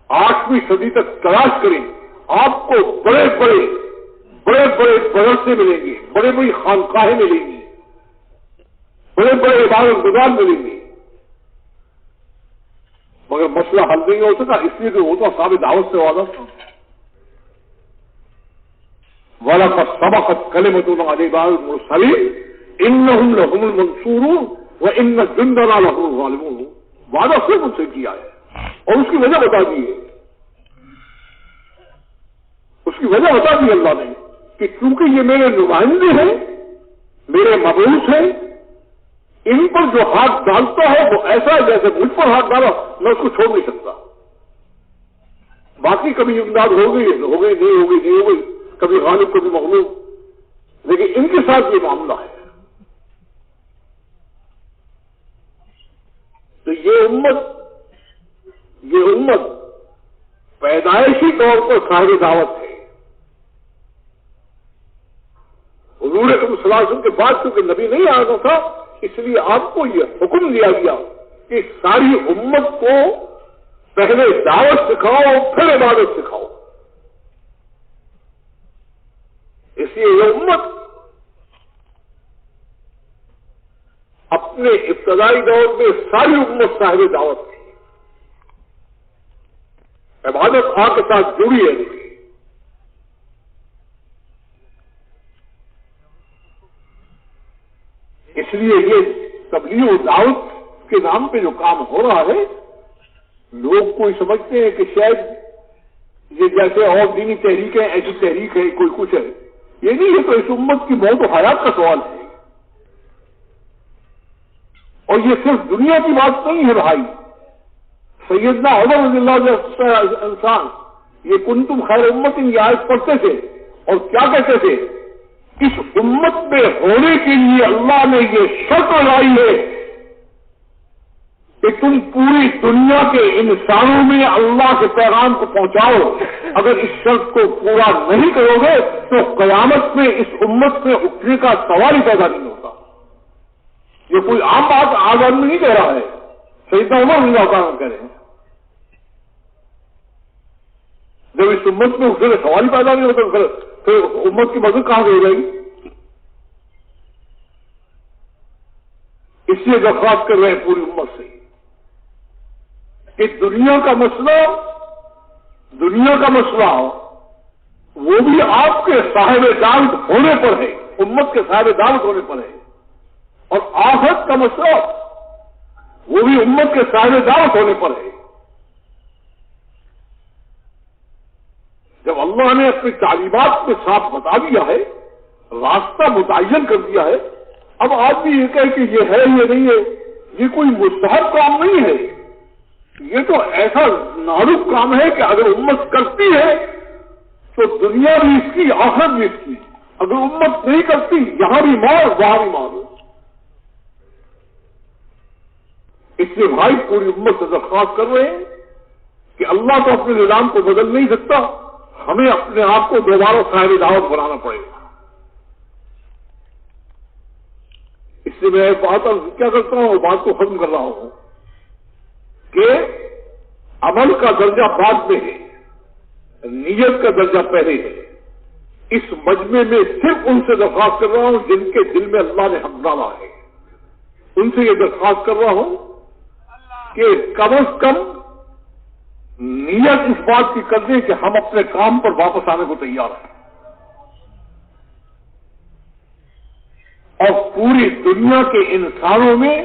8ویں صدی تک تلاش کریں، آپ کو بڑے بڑے مدرسے ملیں گے، بڑے بڑی خانقاہیں ملیں گی، بڑے بڑے عبادت گزار ملیں گے، مگر مسئلہ حل نہیں ہو سکا، اس لیے کہ وہ تو صاحب دعوت سے وعدہ تھا. وَلَقَدْ سَبَقَتْ كَلِمَتُنَا لِعِبَادِنَا الْمُرْسَلِينَ إِنَّهُمْ لَهُمُ الْمَنْصُورُونَ وَإِنَّ جُنْدَنَا لَهُمُ الْغَالِبُونَ. وعدہ صرف ان سے کیا ہے اور اس کی وجہ بتا دی ہے. اس کی وجہ بتا دی اللہ نے کہ چونکہ یہ میرے نمائندے ہیں، میرے مبعوث ہیں، ان پر جو ہاتھ ڈالتا ہے وہ ایسا ہے جیسے مجھ پر ہاتھ ڈالا، میں اس کو چھوڑ نہیں سکتا. باقی کبھی امداد ہو گئی نہیں ہو گئی، کبھی غالب کبھی مغلوب، لیکن ان کے ساتھ یہ معاملہ ہے. تو یہ امت پیدائشی طور پر صاحب دعوت ہے. حضور اکرم صلی اللہ علیہ وسلم کے بعد چونکہ نبی نہیں آنا تھا، اس لیے آپ کو یہ حکم دیا گیا کہ ساری امت کو پہلے دعوت سکھاؤ پھر عبادت سکھاؤ. اس لیے یہ امت اپنے ابتدائی دور میں ساری امت صاحب دعوت تھی. عبادت آپ کے ساتھ جڑی ہے. اس لیے یہ تبلیغ و دعوت کے نام پہ جو کام ہو رہا ہے، لوگ کوئی سمجھتے ہیں کہ شاید یہ جیسے اور دینی تحریکیں ایسی تحریک ہے، کوئی کچھ ہے. یہ نہیں ہے. تو اس امت کی موت و حیات کا سوال ہے. اور یہ صرف دنیا کی بات نہیں ہے بھائی. سیدنا عمر رضی اللہ عنہ انسان یہ کنتم خیر امت یہ آیت پڑھتے تھے اور کیا کہتے تھے؟ اس امت میں ہونے کے لیے اللہ نے یہ شرط لائی ہے کہ تم پوری دنیا کے انسانوں میں اللہ کے پیغام کو پہنچاؤ. اگر اس شرط کو پورا نہیں کرو گے تو قیامت میں اس امت سے اٹھنے کا سوال ہی پیدا نہیں ہوتا. یہ کوئی عام بات آزاد میں نہیں کہہ رہا ہے، سیدنا عمر رضی اللہ عنہ کہہ رہے ہیں. جب اس امت میں اٹھنے کا سوال ہی پیدا نہیں ہوتا پھر امت کی مدد کہاں سے ہو جائے گی؟ اس لیے درخواست کر رہے ہیں پوری امت سے کہ دنیا کا مسئلہ وہ بھی آپ کے صاحب دعوت ہونے پر ہے، امت کے صاحب دعوت ہونے پر ہے. اور آخرت کا مسئلہ وہ بھی امت کے صاحب دعوت ہونے پر ہے. جب اللہ نے اپنی تعلیمات میں صاف بتا دیا ہے، راستہ متعین کر دیا ہے، اب آدمی یہ کہے کہ یہ ہے یہ نہیں ہے، یہ کوئی مستحب کام نہیں ہے. یہ تو ایسا نازک کام ہے کہ اگر امت کرتی ہے تو دنیا بھی اس کی، آخرت بھی اس کی. اگر امت نہیں کرتی، یہاں بھی مار وہاں بھی مار. اس لیے بھائی پوری امت سے درخواست کر رہے ہیں کہ اللہ تو اپنے نظام کو بدل نہیں سکتا، ہمیں اپنے آپ کو دوبارہ صاحب دعوت بنانا پڑے گا. اس لیے میں بات کیا کرتا ہوں اور بات کو ختم کر رہا ہوں کہ عمل کا درجہ بعد میں ہے، نیت کا درجہ پہلے ہے. اس مجمع میں صرف ان سے درخواست کر رہا ہوں جن کے دل میں اللہ نے حق ڈالا ہے، ان سے یہ درخواست کر رہا ہوں کہ کم از کم نیت اس بات کی کر دیں کہ ہم اپنے کام پر واپس آنے کو تیار ہیں، اور پوری دنیا کے انسانوں میں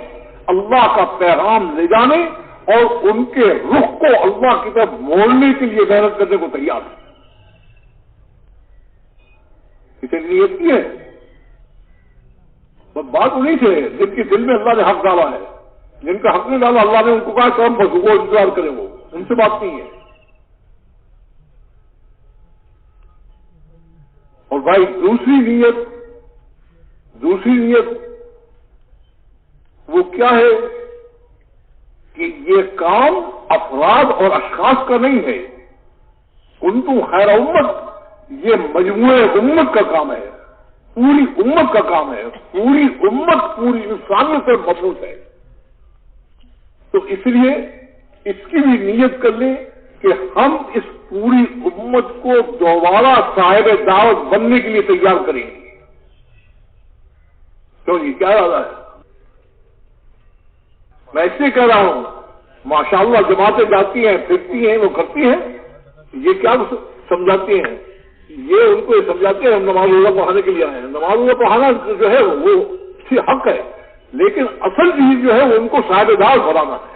اللہ کا پیغام لے جانے اور ان کے رخ کو اللہ کی طرف موڑنے کے لیے محنت کرنے کو تیار ہے۔ اسے نیت کی ہے، بات انہیں سے جن کے دل میں اللہ نے حق ڈالا ہے، جن کا حق نہیں ڈالا اللہ نے ان کو کہا کہ ہم بس وہ انتظار کریں، وہ ان سے بات نہیں ہے۔ اور بھائی دوسری نیت وہ کیا ہے کہ یہ کام افراد اور اشخاص کا نہیں ہے، کنتم خیر امت، یہ مجموعہ امت کا کام ہے، پوری امت کا کام ہے، پوری امت پوری انسانیت پر مبعوث ہے۔ تو اس لیے اس کی بھی نیت کر لیں کہ ہم اس پوری امت کو دوبارہ صاحب دعوت بننے کے لیے تیار کریں گے۔ تو یہ کیا ارادہ ہے؟ میں اس لیے کہہ رہا ہوں، ماشاءاللہ جماعتیں جاتی ہیں، پھرتی ہیں، وہ کرتی ہیں، یہ کیا سمجھاتی ہیں؟ یہ ان کو یہ سمجھاتے ہیں ہم نماز روزہ پڑھانے کے لیے آئے ہیں۔ نماز روزہ پڑھانا جو ہے وہ حق ہے، لیکن اصل چیز جو ہے وہ ان کو صاحب دعوت بنانا ہے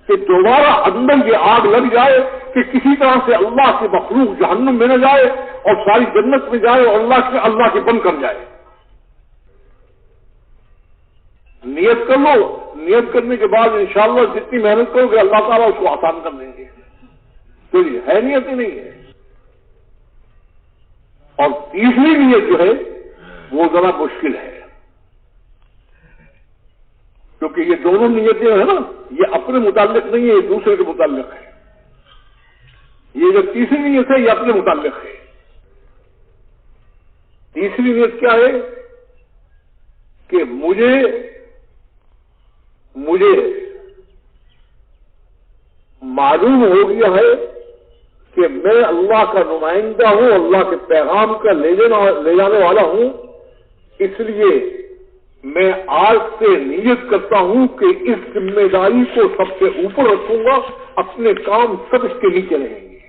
کہ دوبارہ اندر یہ آگ لگ جائے کہ کسی طرح سے اللہ کی مخلوق جہنم میں نہ جائے اور ساری جنت میں جائے اور اللہ کے بند کر جائے۔ نیت کر لو، نیت کرنے کے بعد انشاءاللہ جتنی محنت کرو گے اللہ تعالیٰ اس کو آسان کر دیں گے۔ تو یہ ہے نیت ہی نہیں ہے۔ اور تیسری نیت جو ہے وہ ذرا مشکل ہے، کیونکہ یہ دونوں نیتیں ہیں نا، یہ اپنے متعلق نہیں ہے، یہ دوسرے کے متعلق ہے۔ یہ جو تیسری نیت ہے یہ اپنے متعلق ہے۔ تیسری نیت کیا ہے کہ مجھے معلوم ہو گیا ہے کہ میں اللہ کا نمائندہ ہوں، اللہ کے پیغام کا لے جانے والا ہوں، اس لیے میں آج سے نیت کرتا ہوں کہ اس ذمہ داری کو سب سے اوپر رکھوں گا، اپنے کام سب اس کے نیچے رہیں گے۔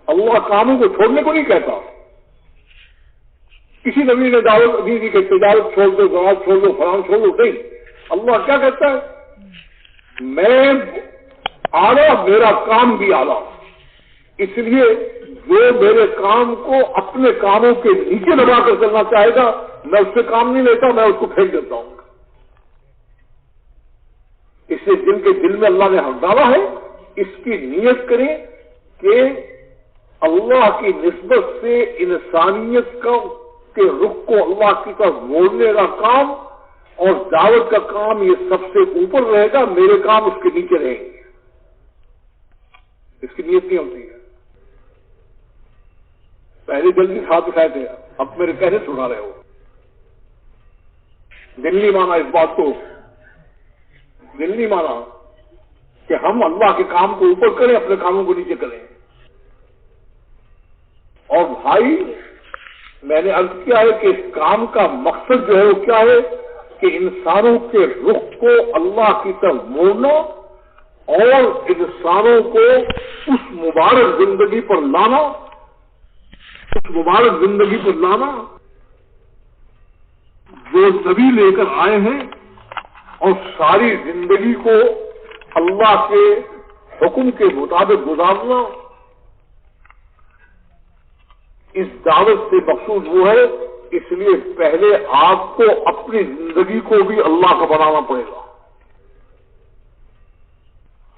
اللہ کاموں کو چھوڑنے کو نہیں کہتا، کسی نبی نے دعوت ابھی کی کہ تجارت چھوڑ دو، زراعت چھوڑ دو، فلاں چھوڑ دو، نہیں۔ اللہ کیا کہتا ہے؟ میں اعلیٰ، میرا کام بھی اعلیٰ، اس لیے جو میرے کام کو اپنے کاموں کے نیچے دبا کر چلنا چاہے گا میں اس سے کام نہیں لیتا، میں اس کو پھینک دیتا ہوں۔ اس سے جن کے دل میں اللہ نے حق ڈالا ہے اس کی نیت کریں کہ اللہ کی نسبت سے انسانیت کے رخ کو اللہ کی طرف موڑنے کا کام اور دعوت کا کام یہ سب سے اوپر رہے گا، میرے کام اس کے نیچے رہیں گے۔ اس کی نیت نہیں ہوتی ہے۔ پہلے جلدی ہاتھ اٹھائے تھے، اب میرے کہنے سنا رہے ہو۔ دل نہیں مانا اس بات کو، دل نہیں مانا کہ ہم اللہ کے کام کو اوپر کریں، اپنے کاموں کو نیچے کریں۔ اور بھائی میں نے عرض کیا ہے کہ اس کام کا مقصد جو ہے وہ کیا ہے کہ انسانوں کے رخ کو اللہ کی طرف موڑنا اور انسانوں کو اس مبارک زندگی پر لانا، جو نبی لے کر آئے ہیں، اور ساری زندگی کو اللہ کے حکم کے مطابق گزارنا۔ اس دعوت سے مقصود وہ ہے، اس لیے پہلے آپ کو اپنی زندگی کو بھی اللہ کا بنانا پڑے گا۔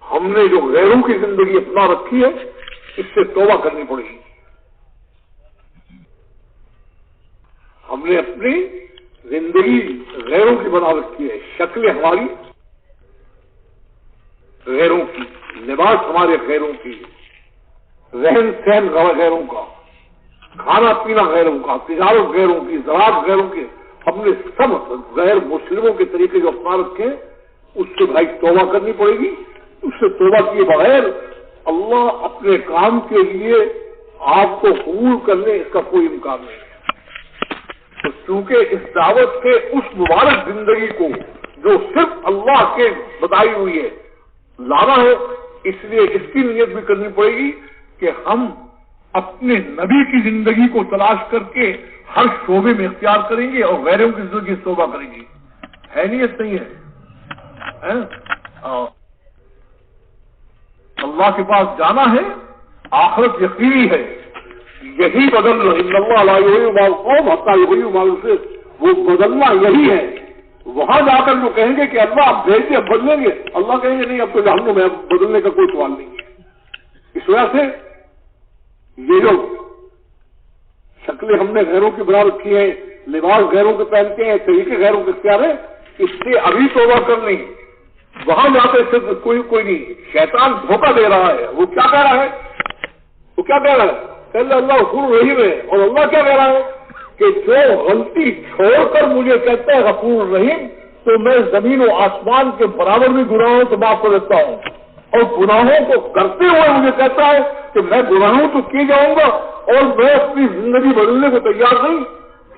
ہم نے جو غیروں کی زندگی اپنا رکھی ہے اس سے توبہ کرنی پڑے گی۔ ہم نے اپنی زندگی غیروں کی بنا رکھی ہے، شکلیں ہماری غیروں کی، لباس ہمارے غیروں کی، رہن سہن غیروں کا، کھانا پینا غیروں کا، تجارت غیروں کی، زراعت غیروں کی، ہم نے سب غیر مسلموں کے طریقے جو اپنا رکھے اس سے بھائی توبہ کرنی پڑے گی۔ اس سے توبہ کیے بغیر اللہ اپنے کام کے لیے آپ کو قبول کر لے اس کا کوئی امکان نہیں ہے۔ تو چونکہ اس دعوت کے اس مبارک زندگی کو جو صرف اللہ کے بتائی ہوئی ہے لانا ہے، اس لیے اس کی نیت بھی کرنی پڑے گی کہ ہم اپنے نبی کی زندگی کو تلاش کر کے ہر شعبے میں اختیار کریں گے اور غیروں کی زندگی توبہ کریں گے۔ ہے نیت نہیں ہے؟ اللہ کے پاس جانا ہے، آخرت یقینی ہے، یہی بدل رہا ان اللہ لا یغیر ما بقوم حتی یغیروا ما بانفسہم، وہ بدلنا یہی ہے۔ وہاں جا کر جو کہیں گے کہ اللہ آپ بھیج دیں اب بدلیں گے، اللہ کہیں گے نہیں اب تو جہنم میں اب بدلنے کا کوئی سوال نہیں ہے۔ اس وجہ سے یہ جو شکلیں ہم نے غیروں کی بنا رکھی ہیں، لباس غیروں کے پہنتے ہیں، طریقے غیروں کے اختیار ہیں، اس سے ابھی توبہ کر لیں۔ وہاں جاتے صرف کوئی نہیں، شیطان دھوکہ دے رہا ہے۔ وہ کیا کہہ رہا ہے؟ وہ کیا کہہ رہا ہے؟ کہ اللہ غفور رحیم ہے، اور اللہ کیا کہہ رہا ہے کہ جو غلطی چھوڑ کر مجھے کہتا ہے غفور رحیم، تو میں زمین و آسمان کے برابر بھی گناہوں سے معاف کر دیتا ہوں، اور گناہوں کو کرتے ہوئے مجھے کہتا ہے کہ میں گناہوں تو کی جاؤں گا اور میں اپنی زندگی بدلنے کو تیار نہیں۔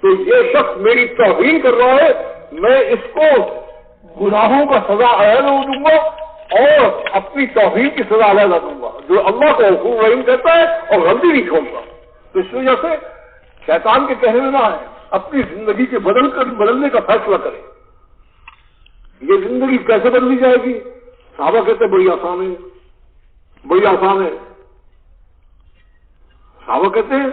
تو یہ شخص میری توہین کر رہا ہے، میں اس کو گناہوں کا سزا علیحدہ دوں گا اور اپنی توہین کی سزا علیحدہ دوں گا، جو اللہ کو غفور رحیم کہتا ہے اور غلطی نہیں چھوڑتا۔ تو اس وجہ سے شیطان کے کہنے میں نہ ہے، اپنی زندگی کے بدلنے کا فیصلہ کرے۔ یہ زندگی کیسے بدلی جائے گی؟ صحابہ کہتے ہیں بڑی آسان ہے، بڑی آسان ہے۔ صحابہ کہتے ہیں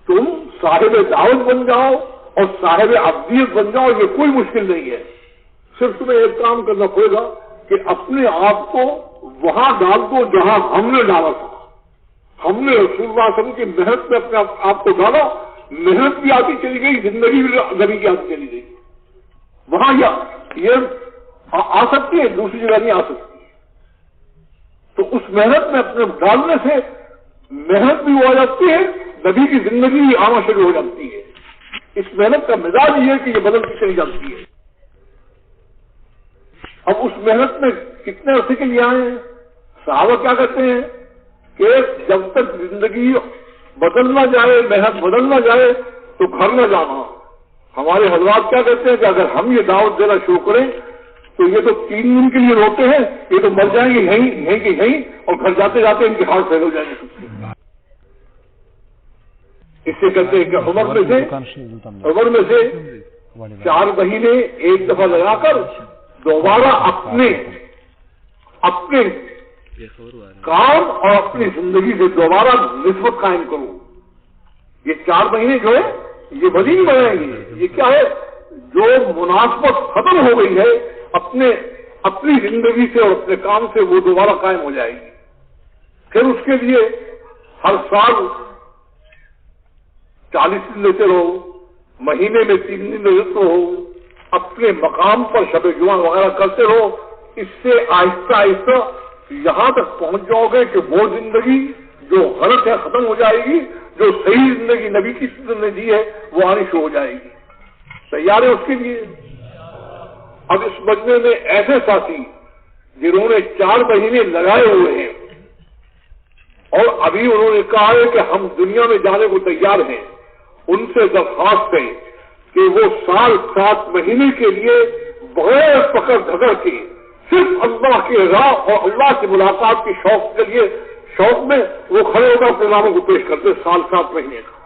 تم صاحب دعوت بن جاؤ اور صاحب عبدیت بن جاؤ، یہ کوئی مشکل نہیں ہے، صرف تمہیں ایک کام کرنا پڑے گا کہ اپنے آپ کو وہاں ڈال دو جہاں ہم نے ڈالا تھا۔ ہم نے رسول اللہ صلی اللہ علیہ وسلم کی محنت میں اپنے آپ کو ڈالا، محنت بھی آتی چلی گئی، زندگی بھی نبی کی آتی چلی گئی۔ وہاں یہ آ سکتی ہے، دوسری جگہ نہیں آ سکتی۔ تو اس محنت میں اپنے ڈالنے سے محنت بھی ہو جاتی ہے، نبی کی زندگی بھی آنا شروع ہو جاتی ہے۔ اس محنت کا مزاج یہ ہے کہ یہ بدلتی چلی جاتی ہے۔ اب اس محنت میں کتنے عرصے کے لیے آئے ہیں؟ صحابہ کیا کہتے ہیں کہ جب تک زندگی بدل نہ جائے، محنت بدل نہ جائے تو گھر نہ جانا۔ ہمارے حضرات کیا کہتے ہیں کہ اگر ہم یہ دعوت دینا شروع کریں تو یہ تو 3 دن کے لیے روتے ہیں، یہ تو مر جائیں گے یہیں کہ یہیں، اور گھر جاتے جاتے ان کے ہاتھ پھیل ہو جائیں گے۔ اس سے کہتے ہیں کہ عمر میں سے 4 مہینے ایک دفعہ لگا کر دوبارہ اپنے کام اور اپنی زندگی سے دوبارہ نسبت قائم کرو۔ یہ 4 مہینے جو ہے یہ بدی نہیں بنائیں گے، یہ کیا ہے؟ جو مناسبت ختم ہو گئی ہے اپنی زندگی سے اور اپنے کام سے، وہ دوبارہ قائم ہو جائے گی۔ پھر اس کے لیے ہر سال 40 دن لیتے رہو، مہینے میں 3 دن لیتے رہو، اپنے مقام پر شب جمعہ وغیرہ کرتے رہو۔ اس سے آہستہ آہستہ یہاں تک پہنچ جاؤ گے کہ وہ زندگی جو غلط ہے ختم ہو جائے گی، جو صحیح زندگی نبی کی سنت نے دی ہے وہ آنی شروع ہو جائے گی۔ تیار ہے اس کے لیے؟ اب اس مجمع میں ایسے ساتھی جنہوں نے 4 مہینے لگائے ہوئے ہیں اور ابھی انہوں نے کہا ہے کہ ہم دنیا میں جانے کو تیار ہیں، ان سے درخواست ہے کہ وہ سال 7 مہینے کے لیے بغیر پکڑ دھکڑ کے صرف اللہ کی راہ اور اللہ کی ملاقات کی شوق کے لیے، شوق میں وہ کھڑے ہو کر اپنے ناموں کو پیش کرتے، سال 7 مہینے کا۔